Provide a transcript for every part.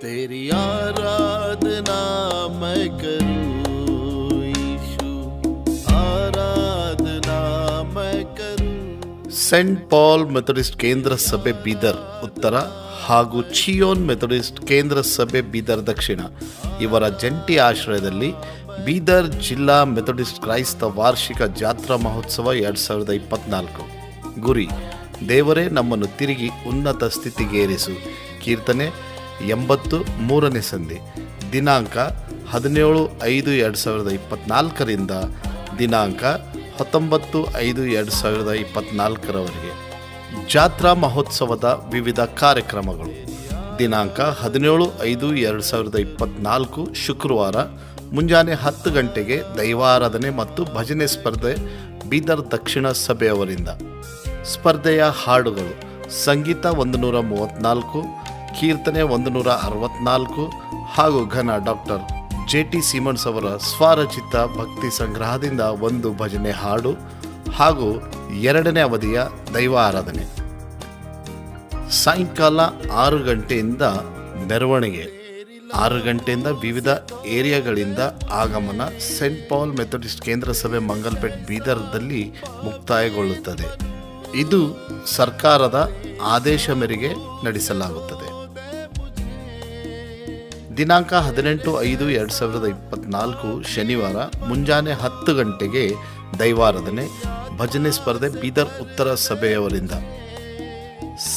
तेरी आराधना मैं करूं यीशु, आराधना मैं करूं। सेंट पॉल ಮೆಥಡಿಸ್ಟ್ ಕೇಂದ್ರ ಸಭೆ ಬೀದರ್ ಉತ್ತರ ಹಾಗೂ ಚಿಯೋನ್ ಮೆಥಡಿಸ್ಟ್ ಕೇಂದ್ರ ಸಭೆ ಬೀದರ್ ದಕ್ಷಿಣ ಇವರ ಜಂಟಿ ಆಶ್ರಯದಲ್ಲಿ ಬೀದರ್ ಜಿಲ್ಲಾ ಮೆಥಡಿಸ್ಟ್ ಕ್ರೈಸ್ತ ವಾರ್ಷಿಕ ಜಾತ್ರಾ ಮಹೋತ್ಸವ 2024 ಗುರಿ ದೇವರೇ ನಮ್ಮನ್ನು ತಿರುಗಿ ಉನ್ನತ ಸ್ಥಿತಿಗೇರಿಸು. ಕೀರ್ತನೆ 83ನೇ ಸಂಧಿ. ದಿನಾಂಕ 17/5/2024 ದಿನಾಂಕ 19/5/2024 ಜಾತ್ರಾ ಮಹೋತ್ಸವದ ವಿವಿಧ ಕಾರ್ಯಕ್ರಮಗಳು. ದಿನಾಂಕ 17/5/2024 ಶುಕ್ರವಾರ ಮುಂಜಾನೆ 10 ಗಂಟೆಗೆ ದೈವಾರಾಧನೆ ಮತ್ತು ಭಜನೆ ಸ್ಪರ್ಧೆ ಬೀದರ್ ದಕ್ಷಿಣ ಸಭೆಯವರಿಂದ. ಸ್ಪರ್ಧೆಯ ಹಾಡುಗಳು: ಸಂಗೀತ 134, ಕೀರ್ತನೆ 164 ಹಾಗೂ ಘನ ಡಾಕ್ಟರ್ JT ಸೀಮನ್ಸ್ ಅವರ ಸ್ವರಚಿತ ಭಕ್ತಿ ಸಂಗ್ರಹದಿಂದ ಒಂದು ಭಜನೆ ಹಾಡು ಹಾಗೂ 2ನೇ ಅವಧಿಯ ದೈವ ಆರಾಧನೆ. ಸಾಯಂಕಾಲ 6 ಗಂಟೆಯಿಂದ ಮೆರವಣಿಗೆ, 6 ಗಂಟೆಯಿಂದ ವಿವಿಧ ಏರಿಯಾಗಳಿಂದ ಆಗಮನ ಸೆಂಟ್ ಪಾಲ್ ಮೆಥಡಿಸ್ಟ್ ಕೇಂದ್ರ ಸಭೆ ಮಂಗಲ್ಪೇಟ್ ಬೀದರ್ದಲ್ಲಿ ಮುಕ್ತಾಯಗೊಳ್ಳುತ್ತದೆ. ಇದು ಸರ್ಕಾರದ ಆದೇಶ ಮೇರೆಗೆ ನಡೆಸಲಾಗುತ್ತದೆ. ದಿನಾಂಕ 18/5/2024 ಶನಿವಾರ ಮುಂಜಾನೆ 10 ಗಂಟೆಗೆ ದೈವಾರಾಧನೆ ಭಜನೆ ಸ್ಪರ್ಧೆ ಬೀದರ್ ಉತ್ತರ ಸಭೆಯವರಿಂದ.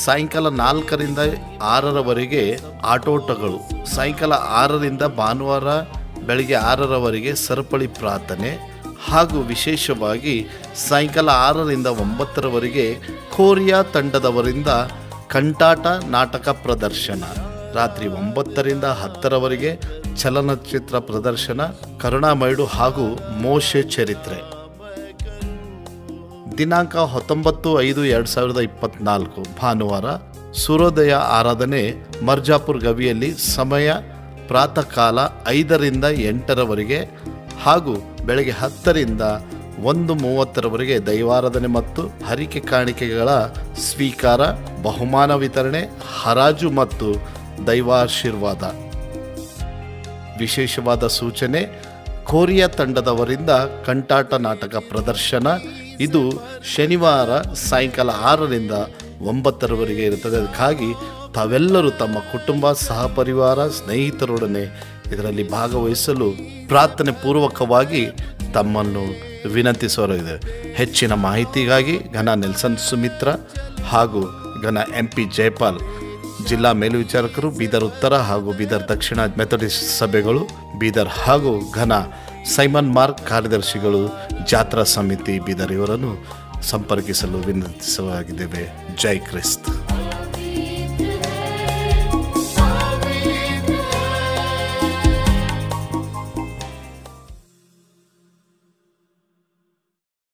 ಸಾಯಂಕಾಲ 4ರಿಂದ 6ರವರೆಗೆ ಆಟೋಟಗಳು. ಸಾಯಂಕಾಲ 6ರಿಂದ ಭಾನುವಾರ ಬೆಳಗ್ಗೆ 6ರವರೆಗೆ ಸರಪಳಿ ಪ್ರಾರ್ಥನೆ ಹಾಗೂ ವಿಶೇಷವಾಗಿ ಸಾಯಂಕಾಲ 6ರಿಂದ 9ರವರೆಗೆ ಕೋರಿಯಾ ತಂಡದವರಿಂದ ಕಂಠಾಟ ನಾಟಕ ಪ್ರದರ್ಶನ. ರಾತ್ರಿ 9ರಿಂದ 10ರವರೆಗೆ ಚಲನಚಿತ್ರ ಪ್ರದರ್ಶನ ಕರುಣಾಮಯುಡು ಹಾಗೂ ಮೋಶೆ ಚರಿತ್ರೆ. ದಿನಾಂಕ 19/5/2024 ಭಾನುವಾರ ಸೂರ್ಯೋದಯ ಆರಾಧನೆ ಮರ್ಜಾಪುರ್ ಗವಿಯಲ್ಲಿ. ಸಮಯ ಪ್ರಾತಃ ಕಾಲ 5ರಿಂದ 8ರವರೆಗೆ ಹಾಗೂ ಬೆಳಗ್ಗೆ 10ರಿಂದ 1:30ರವರೆಗೆ ದೈವಾರಾಧನೆ ಮತ್ತು ಹರಿಕೆ ಕಾಣಿಕೆಗಳ ಸ್ವೀಕಾರ, ಬಹುಮಾನ ವಿತರಣೆ, ಹರಾಜು ಮತ್ತು ದೈವಾಶೀರ್ವಾದ. ವಿಶೇಷವಾದ ಸೂಚನೆ: ಕೋರಿಯಾ ತಂಡದವರಿಂದ ಕಂಠಾಟ ನಾಟಕ ಪ್ರದರ್ಶನ. ಇದು ಶನಿವಾರ ಸಾಯಂಕಾಲ 6ರಿಂದ 9ರವರೆಗೆ ಇರುತ್ತದೆ. ಅದಕ್ಕಾಗಿ ತಾವೆಲ್ಲರೂ ತಮ್ಮ ಕುಟುಂಬ, ಸಹಪರಿವಾರ, ಸ್ನೇಹಿತರೊಡನೆ ಇದರಲ್ಲಿ ಭಾಗವಹಿಸಲು ಪ್ರಾರ್ಥನೆ ಪೂರ್ವಕವಾಗಿ ತಮ್ಮನ್ನು ವಿನಂತಿಸೋರಿದೆ. ಹೆಚ್ಚಿನ ಮಾಹಿತಿಗಾಗಿ ಘನ ನೆಲ್ಸನ್ ಸುಮಿತ್ರ ಹಾಗೂ ಘನ MP ಜಯಪಾಲ್ ಜಿಲ್ಲಾ ಮೇಲ್ವಿಚಾರಕರು ಬೀದರ್ ಉತ್ತರ ಹಾಗೂ ಬೀದರ್ ದಕ್ಷಿಣ ಮೆಥಡಿಸ್ಟ್ ಸಭೆಗಳು ಬೀದರ್ ಹಾಗೂ ಘನ ಸೈಮನ್ ಮಾರ್ಕ್ ಕಾರ್ಯದರ್ಶಿಗಳು ಜಾತ್ರಾ ಸಮಿತಿ ಬೀದರ್ ಇವರನ್ನು ಸಂಪರ್ಕಿಸಲು ವಿನಂತಿಸಲಾಗಿದ್ದೇವೆ. ಜೈ ಕ್ರಿಸ್ತ್.